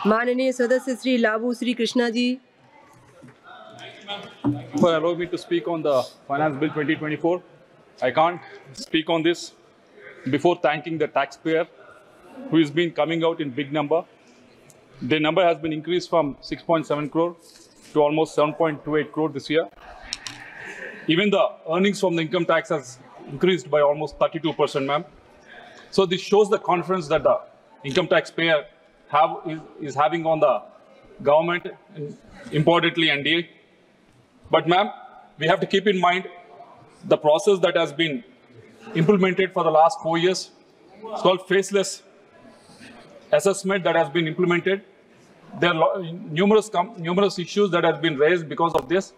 माननीय सदस्य श्री लावू Shri Krishna ji. For allowing me to speak on the Finance Bill 2024. I can't speak on this before thanking the taxpayer who has been coming out in big number. The number has been increased from 6.7 crore to almost 7.28 crore this year. Even the earnings from the income tax has increased by almost 32%, ma'am. So this shows the confidence that the income taxpayer is having on the government, importantly NDA. But ma'am, we have to keep in mind the process that has been implemented for the last 4 years. It's called faceless assessment that has been implemented. There are numerous issues that have been raised because of this.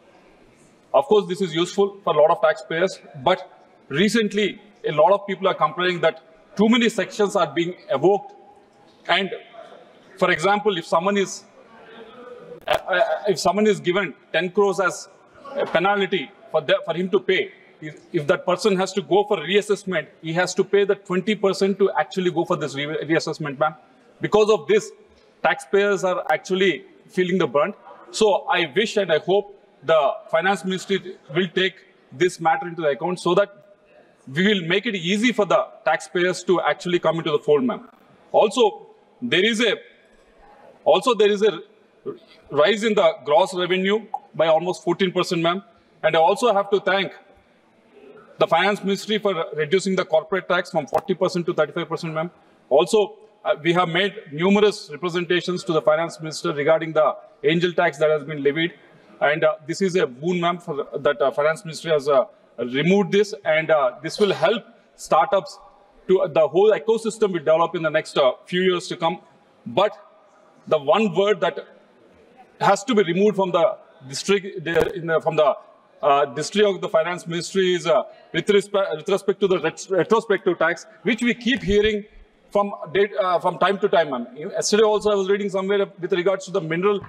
Of course, this is useful for a lot of taxpayers, but recently a lot of people are complaining that too many sections are being evoked. And for example, if someone is given 10 crores as a penalty for him to pay, if that person has to go for reassessment, he has to pay the 20% to actually go for this reassessment, ma'am. Because of this, taxpayers are actually feeling the brunt. So I wish and I hope the Finance Ministry will take this matter into the account so that we will make it easy for the taxpayers to actually come into the fold, ma'am. Also, there is a rise in the gross revenue by almost 14%, ma'am. And I also have to thank the Finance Ministry for reducing the corporate tax from 40% to 35%, ma'am. Also, we have made numerous representations to the Finance Minister regarding the angel tax that has been levied. And this is a boon, ma'am, that Finance Ministry has removed this. And this will help startups to the whole ecosystem will develop in the next few years to come. But the one word that has to be removed from the district, from the district of the Finance Ministry is with respect to the retrospective tax, which we keep hearing from time to time, ma'am. Yesterday also I was reading somewhere with regards to the mineral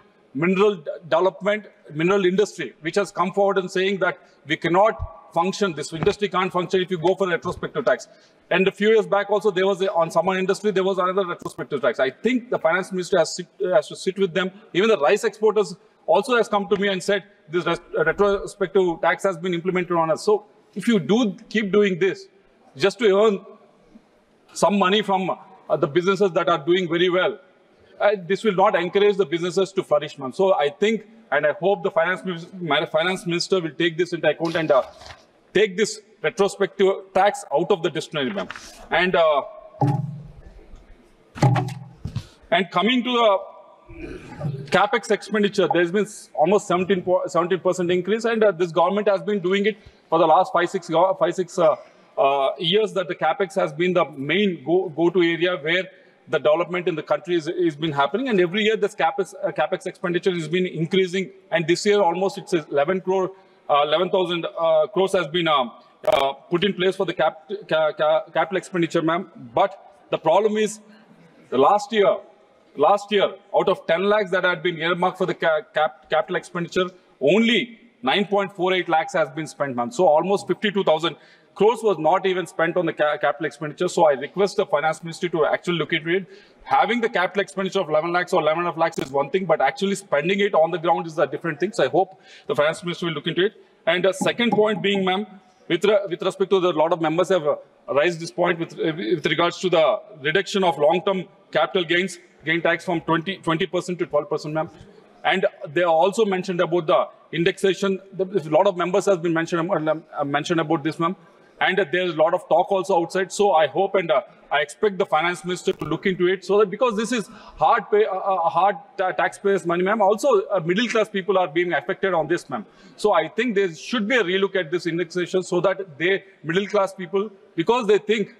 development, mineral industry, which has come forward and saying that we cannot function, this industry can't function if you go for retrospective tax. And a few years back also, there was on someone industry, there was another retrospective tax. I think the Finance Ministry has to sit with them. Even the rice exporters also has come to me and said this retrospective tax has been implemented on us. So if you keep doing this, just to earn some money from the businesses that are doing very well, this will not encourage the businesses to flourish, ma'am. So I think, and I hope the Finance Minister will take this into account and take this retrospective tax out of the dictionary, ma'am. And coming to the capex expenditure, there's been almost 17% increase, and this government has been doing it for the last 5-6 years. That the capex has been the main go-to area where the development in the country is been happening, and every year this capex expenditure has been increasing. And this year almost it's 11,000 crores has been put in place for the capital expenditure, ma'am. But the problem is the last year, out of 10 lakhs that had been earmarked for the capital expenditure, only 9.48 lakhs has been spent, ma'am. So almost 52,000 crores was not even spent on the capital expenditure. So I request the Finance Ministry to actually look into it. Having the capital expenditure of 11 lakhs or 11.5 lakhs is one thing, but actually spending it on the ground is a different thing. So I hope the Finance Ministry will look into it. And the second point being, ma'am, with respect to a lot of members have raised this point with regards to the reduction of long-term capital gain tax from 20% to 12%, ma'am. And they also mentioned about the indexation. A lot of members have been mentioned about this, ma'am. And there's a lot of talk also outside. So I hope and I expect the Finance Minister to look into it, so that because this is hard taxpayers' money, ma'am. Also, middle class people are being affected on this, ma'am. So I think there should be a relook at this indexation so that middle class people, because they think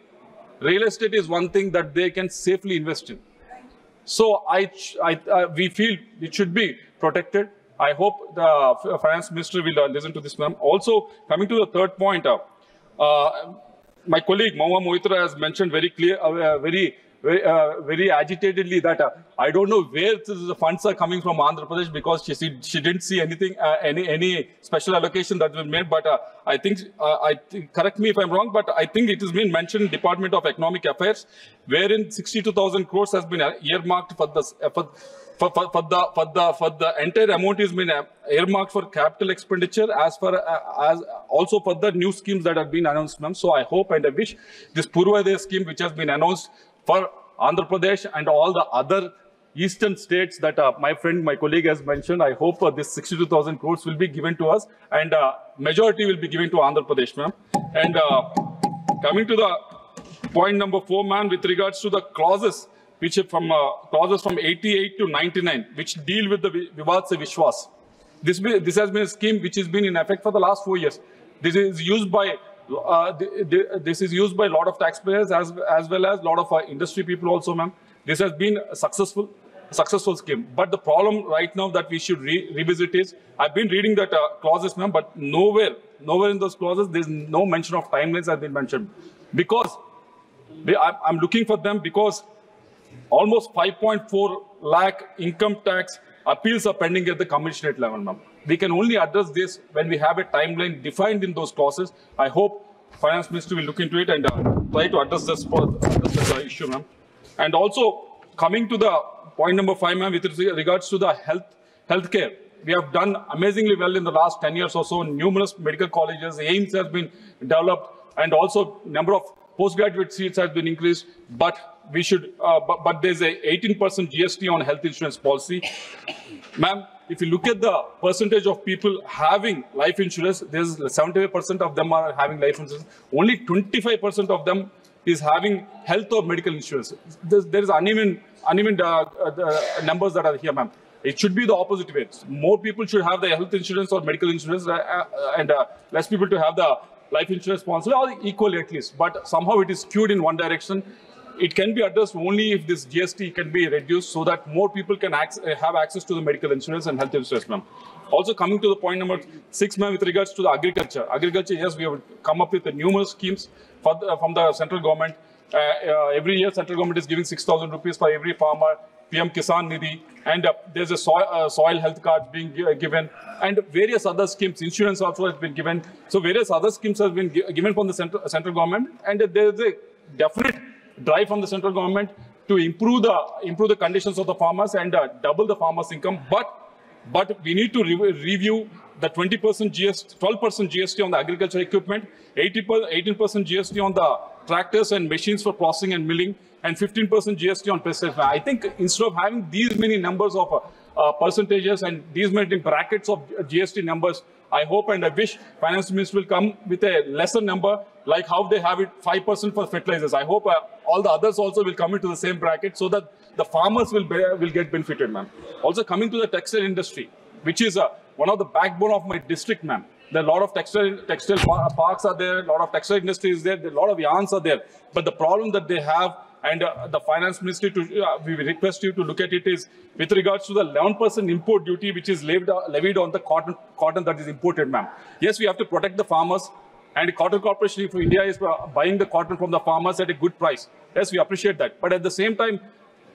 real estate is one thing that they can safely invest in. So we feel it should be protected. I hope the Finance Minister will listen to this, ma'am. Also, coming to the third point, my colleague Mohitra has mentioned very very agitatedly that I don't know where the funds are coming from Andhra Pradesh, because she didn't see anything, any special allocation that was made. But I think, correct me if I'm wrong, but I think it has been mentioned in Department of Economic Affairs, wherein 62,000 crores has been earmarked for this. For the entire amount has been earmarked for capital expenditure as also for the new schemes that have been announced, ma'am. So I hope and I wish this Purvodaya scheme, which has been announced for Andhra Pradesh and all the other eastern states that my colleague has mentioned, I hope this 62,000 crores will be given to us, and majority will be given to Andhra Pradesh, ma'am. And coming to the point number 4, ma'am, with regards to the clauses, which are from clauses from 88 to 99, which deal with the Vivad Se Vishwas. This has been a scheme which has been in effect for the last 4 years. This is used by a lot of taxpayers as well as a lot of industry people also, ma'am. This has been a successful scheme. But the problem right now that we should revisit is, I've been reading that clauses, ma'am, but nowhere in those clauses there's no mention of timelines has been mentioned. Because I'm looking for them, because almost 5.4 lakh income tax appeals are pending at the commissionerate level, ma'am. We can only address this when we have a timeline defined in those clauses. I hope Finance Ministry will look into it and try to address this issue, ma'am. And also, coming to the point number 5, ma'am, with regards to the healthcare, we have done amazingly well in the last 10 years or so. Numerous medical colleges, AIIMS has been developed, and also number of postgraduate seats has been increased. But we should, but there's a 18% GST on health insurance policy. Ma'am, if you look at the percentage of people having life insurance, there's 75% of them are having life insurance. Only 25% of them is having health or medical insurance. There is uneven numbers that are here, ma'am. It should be the opposite way. More people should have the health insurance or medical insurance, and less people to have the life insurance policy, or equally at least. But somehow it is skewed in one direction. It can be addressed only if this GST can be reduced so that more people can have access to the medical insurance and health insurance, ma'am. Also, coming to the point number 6, ma'am, with regards to the agriculture. Agriculture, yes, we have come up with numerous schemes from the central government. Every year, central government is giving 6,000 rupees for every farmer, PM Kisan Nidhi, and there's a soil health card being given, and various other schemes. Insurance also has been given. So various other schemes have been given from the central government, and there's a definite drive from the central government to improve the conditions of the farmers and double the farmers' income. But we need to review the 20% GST, 12% GST on the agriculture equipment, 18% GST on the tractors and machines for processing and milling, and 15% GST on pesticides. I think instead of having these many numbers of percentages and these many brackets of GST numbers, I hope and I wish Finance Minister will come with a lesser number, like how they have it 5% for fertilizers. I hope all the others also will come into the same bracket so that the farmers will get benefited, ma'am. Also, coming to the textile industry, which is one of the backbone of my district, ma'am. There are a lot of textile parks are there, a lot of textile industry is there, a lot of yarns are there. But the problem that they have, and the Finance Ministry, we request you to look at it, is with regards to the 11% import duty which is levied on the cotton that is imported, ma'am. Yes, we have to protect the farmers, and Cotton Corporation of India is buying the cotton from the farmers at a good price. Yes, we appreciate that. But at the same time,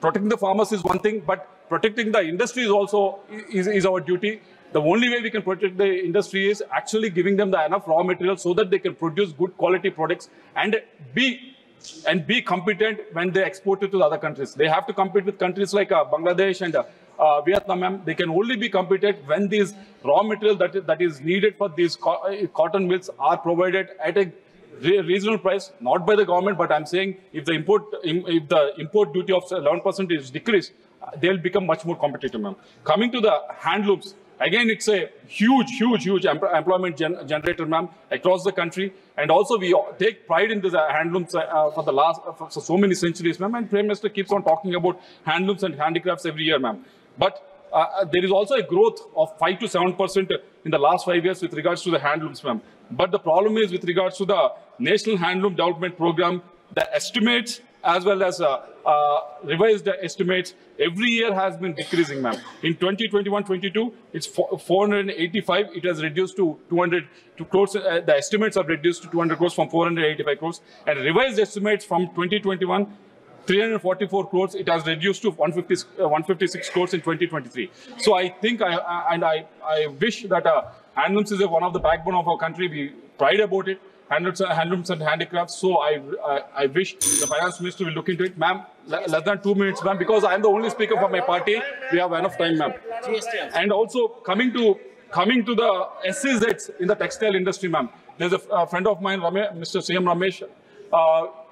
protecting the farmers is one thing, but protecting the industry is also is our duty. The only way we can protect the industry is actually giving them the enough raw material so that they can produce good quality products and be competent when they export it to the other countries. They have to compete with countries like Bangladesh and Vietnam. They can only be competent when these raw material that is needed for these cotton mills are provided at a reasonable price, not by the government, but I'm saying if the import duty of 11% is decreased, they'll become much more competitive, ma'am. Coming to the handlooms, again, it's a huge employment generator, ma'am, across the country. And also, we take pride in the handlooms for so many centuries, ma'am. And Prime Minister keeps on talking about handlooms and handicrafts every year, ma'am. But there is also a growth of 5 to 7% in the last 5 years with regards to the handlooms, ma'am. But the problem is with regards to the National Handloom Development Program, the estimates as well as revised estimates every year has been decreasing, ma'am. In 2021-22, it's 485. It has reduced to 200 crores. The estimates have reduced to 200 crores from 485 crores. And revised estimates from 2021 344 crores, it has reduced to 156 crores in 2023. So I think I wish that handlooms is one of the backbone of our country. We pride about it, handlooms and handicrafts. So I wish the finance minister will look into it. Ma'am, less than 2 minutes, ma'am, because I'm the only speaker for my party. We have enough time, ma'am. And also coming to the SEZs in the textile industry, ma'am. There's a friend of mine, Mr. CM Ramesh.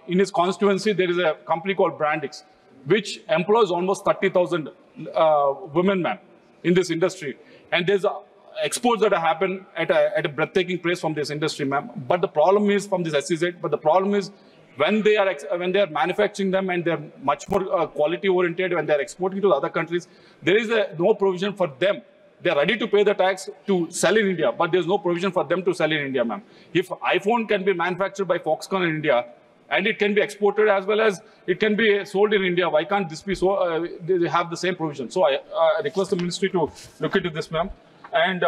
In his constituency, there is a company called Brandix, which employs almost 30,000 women, ma'am, in this industry. And there's exports that happen at a breathtaking pace from this industry, ma'am. But the problem is from this SEZ. But the problem is when they are manufacturing them and they're much more quality oriented, when they're exporting to other countries, there is no provision for them. They're ready to pay the tax to sell in India, but there's no provision for them to sell in India, ma'am. If iPhone can be manufactured by Foxconn in India, and it can be exported as well as it can be sold in India, why can't this be so? They have the same provision. So I request the ministry to look into this, ma'am. And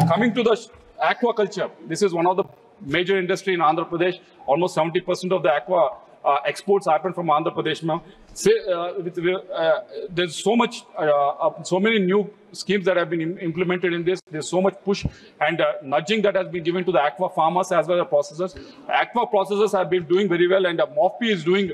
coming to the aquaculture, this is one of the major industry in Andhra Pradesh. Almost 70% of the aqua exports happen from Andhra Pradesh, ma'am. There's so many new schemes that have been implemented in this. There's so much push and nudging that has been given to the aqua farmers as well as processors. Aqua processors have been doing very well, and MOFP is doing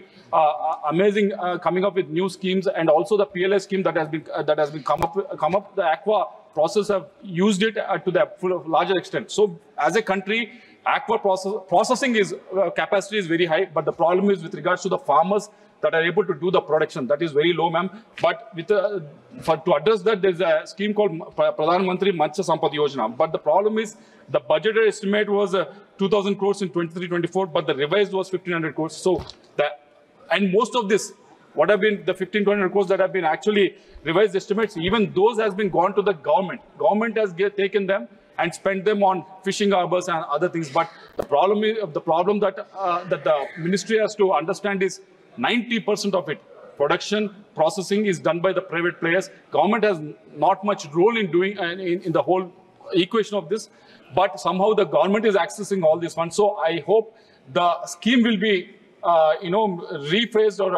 amazing, coming up with new schemes, and also the PLA scheme that has been come up. The aqua processors have used it to the larger extent. So as a country, aqua processing capacity is very high, but the problem is with regards to the farmers that are able to do the production. That is very low, ma'am. But to address that, there's a scheme called Pradhan Mantri Matsya Sampada Yojana. But the problem is the budgeted estimate was 2,000 crores in 23-24, but the revised was 1,500 crores. So and most of this, what have been the 1,500 crores that have been actually revised estimates, even those has been gone to the government. Government has taken them and spent them on fishing harbors and other things. But the problem that the ministry has to understand is 90% of it, production, processing, is done by the private players. Government has not much role in doing in the whole equation of this, but somehow the government is accessing all these funds. So I hope the scheme will be rephrased or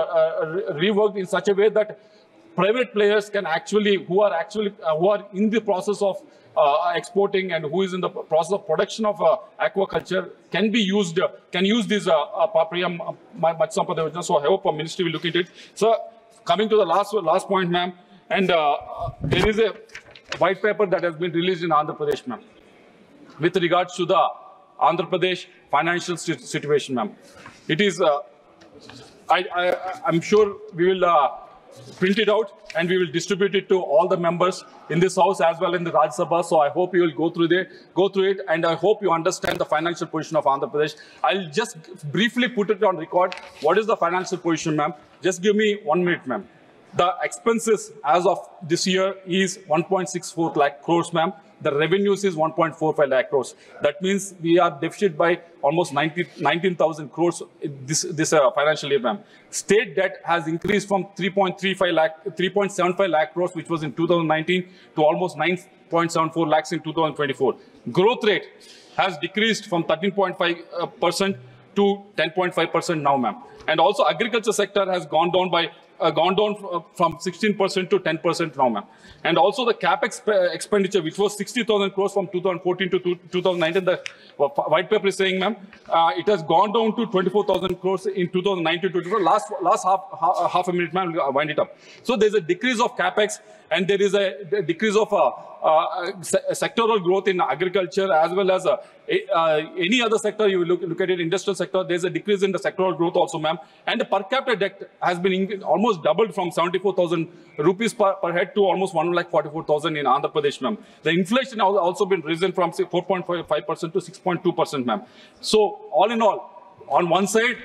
reworked in such a way that private players can who are in the process of exporting and who is in the process of production of aquaculture can use this Papriyam Matsya Sampada Yojana. So I hope our ministry will look into it. So coming to the last point, ma'am, and there is a white paper that has been released in Andhra Pradesh, ma'am, with regards to the Andhra Pradesh financial situation, ma'am. It is, I'm sure we will print it out and we will distribute it to all the members in this house as well in the Rajya Sabha. So I hope you will go through it, and I hope you understand the financial position of Andhra Pradesh. I'll just briefly put it on record. What is the financial position, ma'am? Just give me 1 minute, ma'am. The expenses as of this year is 1.64 lakh crores, ma'am. The revenues is 1.45 lakh crores. That means we are deficit by almost 19,000 crores this financial year, ma'am. State debt has increased from 3.75 lakh crores, which was in 2019, to almost 9.74 lakhs in 2024. Growth rate has decreased from 13.5% to 10.5% now, ma'am. And also agriculture sector has gone down from 16% to 10% now, ma'am. And also the capex expenditure, which was 60,000 crores from 2014 to 2019, the white paper is saying, ma'am, it has gone down to 24,000 crores in 2019 to 2024. Last half a minute, ma'am, I'll wind it up. So there's a decrease of capex, and there is a decrease of sectoral growth in agriculture as well as any other sector. You look at it, industrial sector, there's a decrease in the sectoral growth also, ma'am. And the per capita debt has been almost doubled from 74,000 rupees per head to almost 1,44,000 in Andhra Pradesh, ma'am. The inflation has also been risen from 4.5% to 6.2%, ma'am. So all in all, on one side,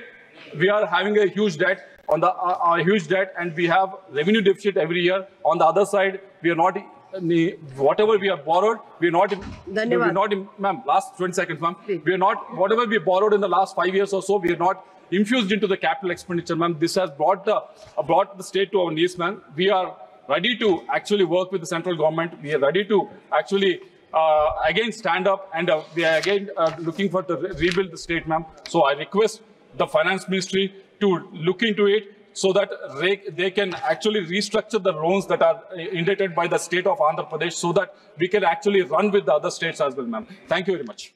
we are having a huge debt, and we have revenue deficit every year. On the other side, we are not, whatever we have borrowed, ma'am, last 20 seconds, ma'am. We are not, whatever we borrowed in the last 5 years or so, we are not infused into the capital expenditure, ma'am. This has brought the state to our knees, ma'am. We are ready to actually work with the central government. We are ready to actually again stand up, and we are again looking for to rebuild the state, ma'am. So I request the finance ministry to look into it so that they can actually restructure the loans that are indebted by the state of Andhra Pradesh, so that we can actually run with the other states as well, ma'am. Thank you very much.